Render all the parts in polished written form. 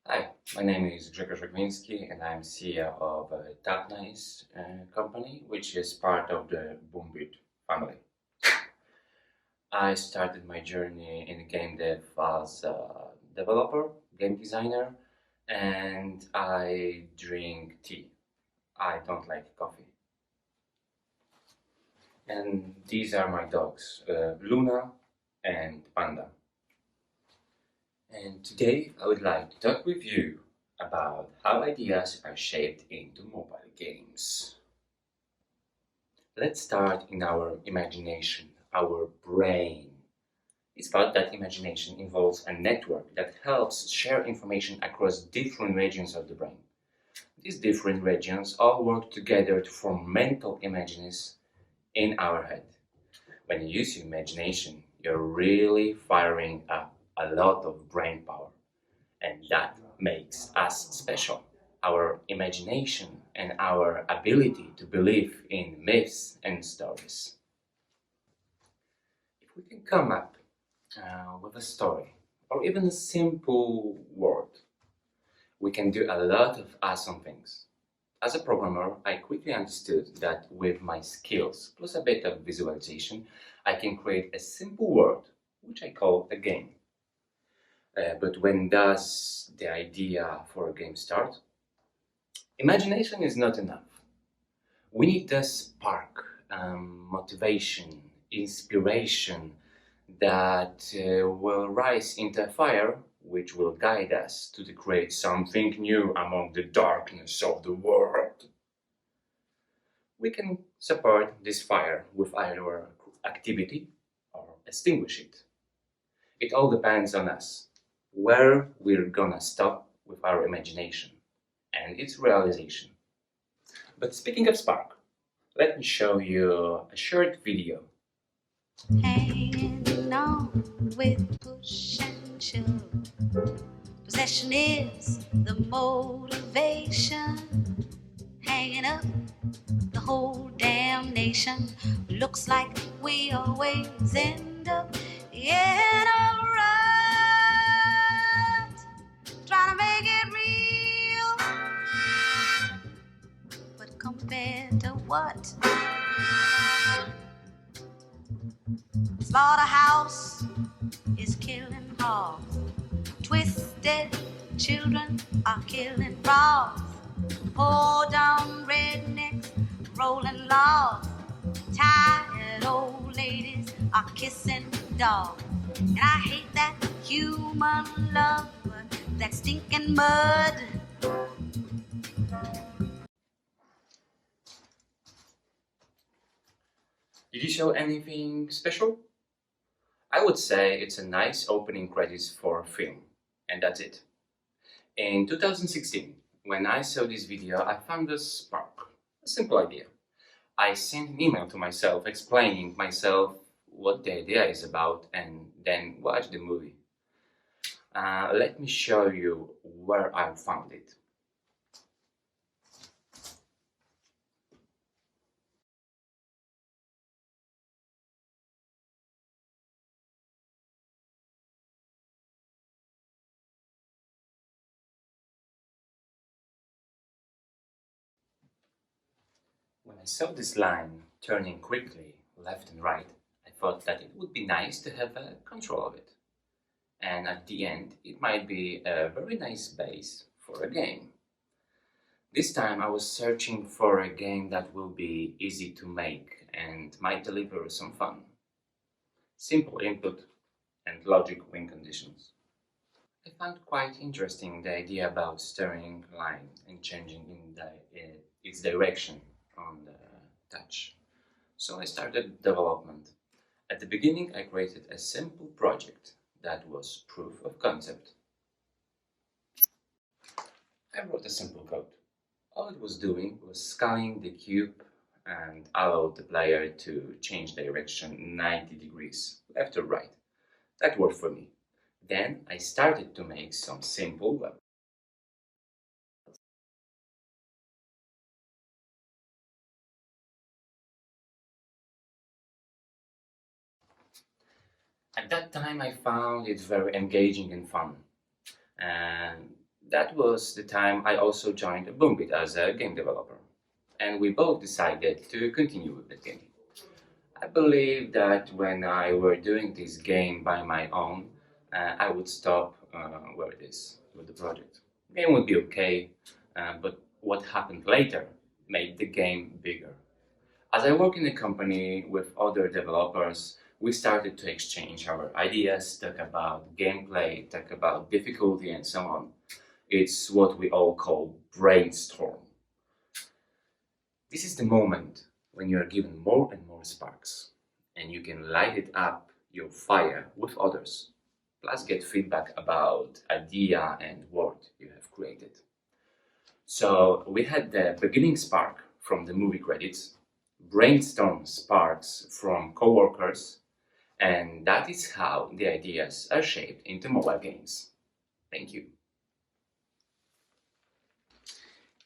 Hi, my name is Grzegorz Regliński and I'm CEO of TapNice company, which is part of the Boombit family. I started my journey in game dev as a developer, game designer, and I drink tea. I don't like coffee. And these are my dogs, Luna and Panda. And today I would like to talk with you about how ideas are shaped into mobile games. Let's start in our imagination, our brain. It's thought that imagination involves a network that helps share information across different regions of the brain. These different regions all work together to form mental images in our head. When you use your imagination, you're really firing up a lot of brain power. And that makes us special. Our imagination and our ability to believe in myths and stories. If we can come up with a story or even a simple word, we can do a lot of awesome things. As a programmer, I quickly understood that with my skills plus a bit of visualization, I can create a simple word, which I call a game. But when does the idea for a game start? Imagination is not enough. We need a spark, motivation, inspiration that will rise into a fire which will guide us to create something new among the darkness of the world. We can support this fire with our activity or extinguish it. It all depends on us, where we're gonna stop with our imagination and its realization. But speaking of spark, let me show you a short video. Hanging on with push and shove. Possession is the motivation. Hanging up the whole damn nation. Looks like we always end up in a rut. Trying to make it real. But compared to what? Slaughterhouse is killing hard. Twisted children are killing raw. Poor dumb rednecks rolling logs. Tired old ladies are kissing dogs. And I hate that human love, that stinking mud. Did you show anything special? I would say it's a nice opening credits for a film, and that's it. In 2016, when I saw this video, I found a spark, a simple idea. I sent an email to myself explaining myself what the idea is about and then watched the movie. Let me show you where I found it. When I saw this line turning quickly left and right, I thought that it would be nice to have control of it. And at the end, it might be a very nice base for a game. This time I was searching for a game that will be easy to make and might deliver some fun. Simple input and logic win conditions. I found quite interesting the idea about steering line and changing its direction on the touch. So I started development. At the beginning I created a simple project that was proof of concept. I wrote a simple code. All it was doing was scanning the cube and allowed the player to change direction 90 degrees, left or right. That worked for me. Then I started to make some simple web. At that time I found it very engaging and fun. And That was the time I also joined Boombit as a game developer, and we both decided to continue with the game. I believe that when I were doing this game by my own, I would stop where it is with the project. The game would be okay, but what happened later made the game bigger. As I work in a company with other developers, we started to exchange our ideas, talk about gameplay, talk about difficulty, and so on. It's what we all call brainstorm. This is the moment when you are given more and more sparks, and you can light it up your fire with others, plus get feedback about idea and word you have created. So we had the beginning spark from the movie credits, brainstorm sparks from coworkers, and that is how the ideas are shaped into mobile games. Thank you.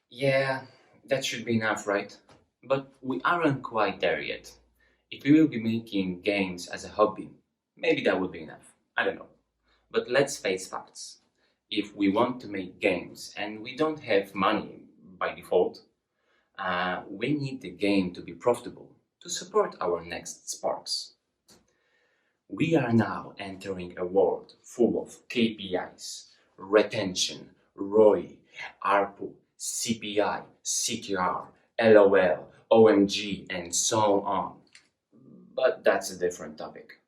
Yeah, that should be enough, right? But we aren't quite there yet. If we will be making games as a hobby, maybe that would be enough. I don't know. But let's face facts. If we want to make games and we don't have money by default, we need the game to be profitable to support our next sparks. We are now entering a world full of KPIs, retention, ROI, ARPU, CPI, CTR, LOL, OMG, and so on. But that's a different topic.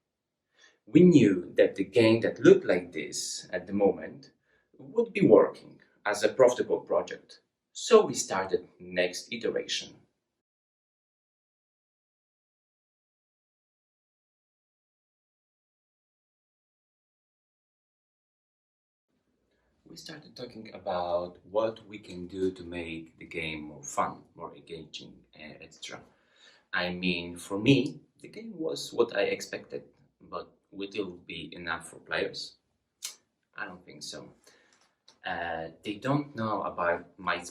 We knew that the game that looked like this at the moment would be working as a profitable project. So we started next iteration. We started talking about what we can do to make the game more fun, more engaging, etc. I mean, for me, the game was what I expected, but would it be enough for players? I don't think so. They don't know about my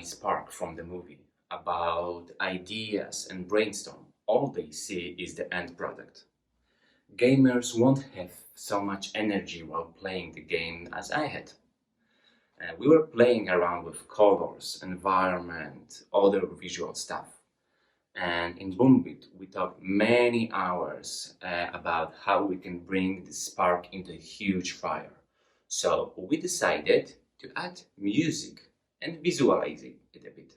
spark from the movie, about ideas and brainstorm. All they see is the end product. Gamers won't have so much energy while playing the game as I had. We were playing around with colors, environment, other visual stuff. And in Boombit, we talked many hours about how we can bring the spark into a huge fire. So we decided to add music and visualize it a bit.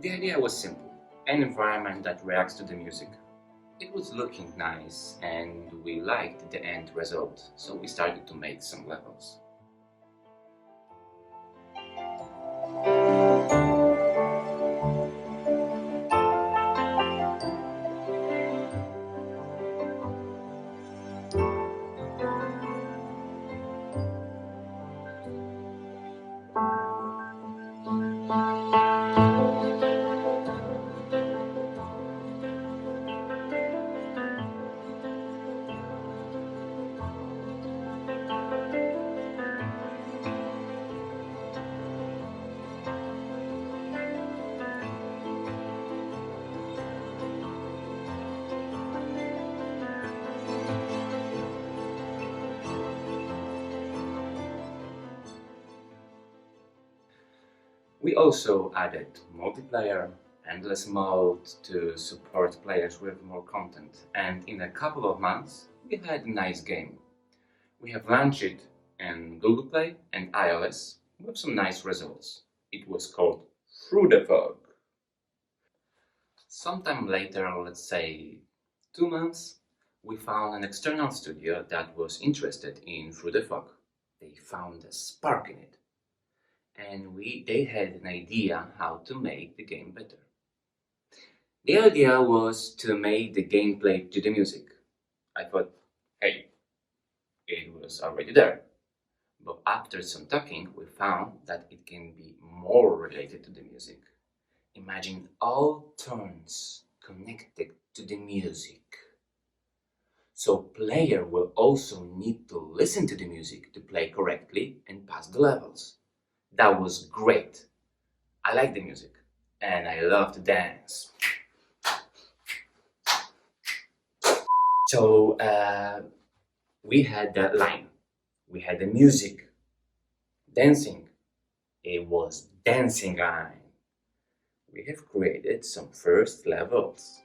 The idea was simple, an environment that reacts to the music. It was looking nice and we liked the end result, so we started to make some levels. We also added multiplayer, endless mode to support players with more content, and in a couple of months we had a nice game. We have launched it in Google Play and iOS with some nice results. It was called Through the Fog. Sometime later, let's say 2 months, we found an external studio that was interested in Through the Fog. They found a spark in it, and they had an idea how to make the game better. The idea was to make the gameplay to the music. I thought, hey, it was already there. But after some talking, we found that it can be more related to the music. Imagine all turns connected to the music. So player will also need to listen to the music to play correctly and pass the levels. That was great. I like the music and I love to dance. So we had that line, we had the music, dancing. It was dancing line. We have created some first levels.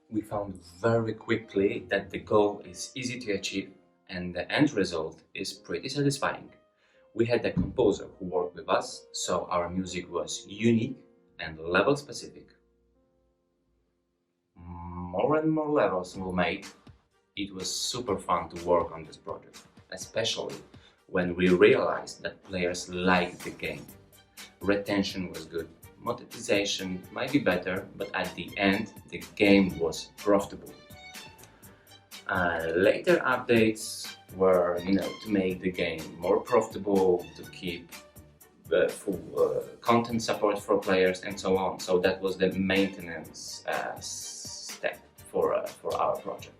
We found very quickly that the goal is easy to achieve and the end result is pretty satisfying. We had a composer who worked with us, so our music was unique and level specific. More and more levels were made. It was super fun to work on this project, especially when we realized that players liked the game. Retention was good. Monetization might be better, but at the end, the game was profitable. Later updates were, to make the game more profitable, to keep full content support for players and so on. So that was the maintenance step for our project.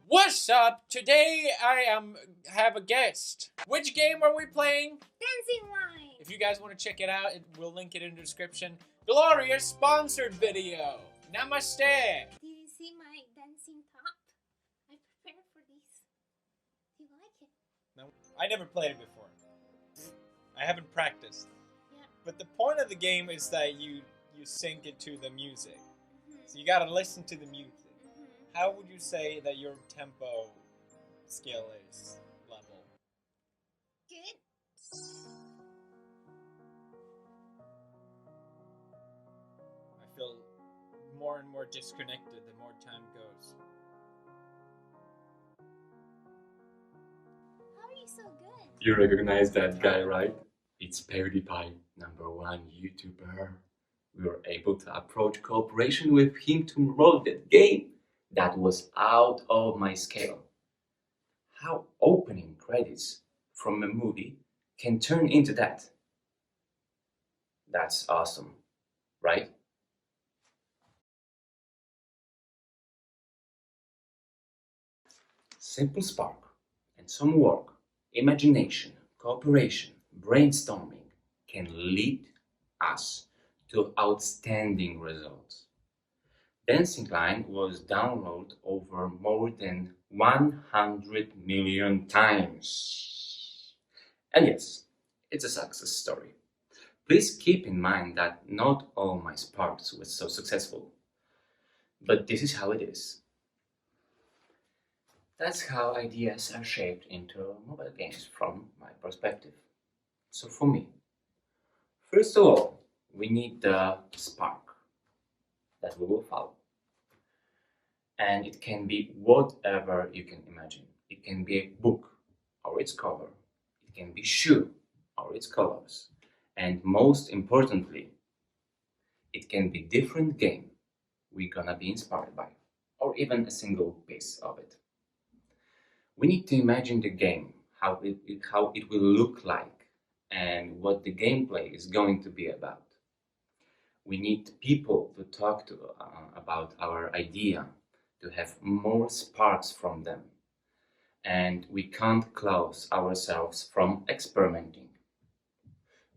What's up? Today I have a guest. Which game are we playing? Dancing line. If you guys want to check it out, we'll link it in the description. Gloria's sponsored video. Namaste. Do you see my dancing top? I prepared for these. Do you like it? No, I never played it before. I haven't practiced. Yeah. But the point of the game is that you sync it to the music. So you gotta listen to the music. How would you say that your tempo skill is level? Good. I feel more and more disconnected the more time goes. How are you so good? You recognize that guy, right? It's PewDiePie, #1 YouTuber. We were able to approach cooperation with him to promote that game. that was out of my scale. How opening credits from a movie can turn into that. That's awesome, right? Simple spark and some work, imagination, cooperation, brainstorming can lead us to outstanding results. Dancing Line was downloaded over more than 100 million times. And yes, it's a success story. Please keep in mind that not all my sparks were so successful. But this is how it is. That's how ideas are shaped into mobile games from my perspective. So for me, first of all, we need the spark that we will follow. And it can be whatever you can imagine. It can be a book or its cover. It can be shoe or its colors. And most importantly, it can be different game we're gonna be inspired by, or even a single piece of it. We need to imagine the game, how it will look like, and what the gameplay is going to be about. We need people to talk to about our idea, to have more sparks from them. And we can't close ourselves from experimenting.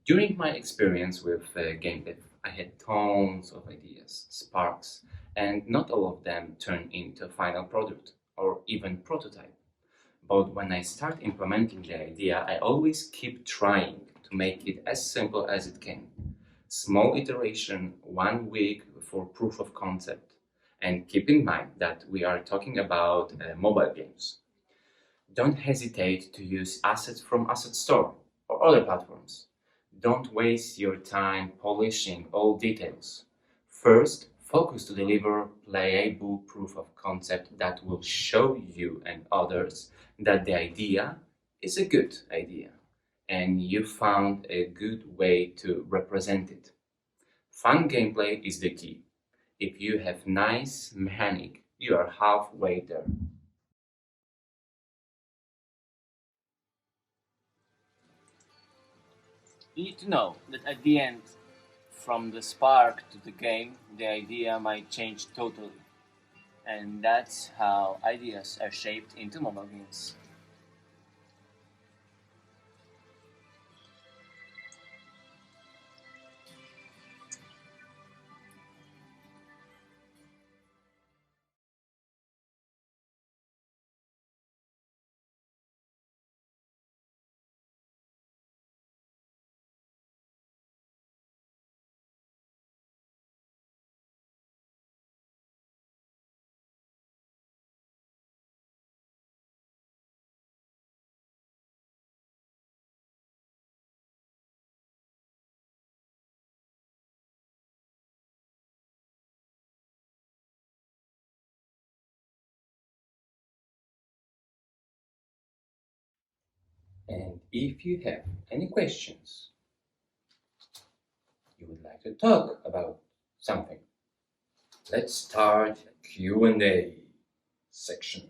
During my experience with game dev, I had tons of ideas, sparks, and not all of them turned into a final product or even prototype. But when I start implementing the idea, I always keep trying to make it as simple as it can. Small iteration, 1 week for proof of concept. And keep in mind that we are talking about mobile games. Don't hesitate to use assets from Asset Store or other platforms. Don't waste your time polishing all details. First, focus to deliver playable proof of concept that will show you and others that the idea is a good idea and you found a good way to represent it. Fun gameplay is the key. If you have nice mechanic, you are halfway there. You need to know that at the end, from the spark to the game, the idea might change totally. And that's how ideas are shaped into mobile games. And if you have any questions, you would like to talk about something, let's start Q&A section.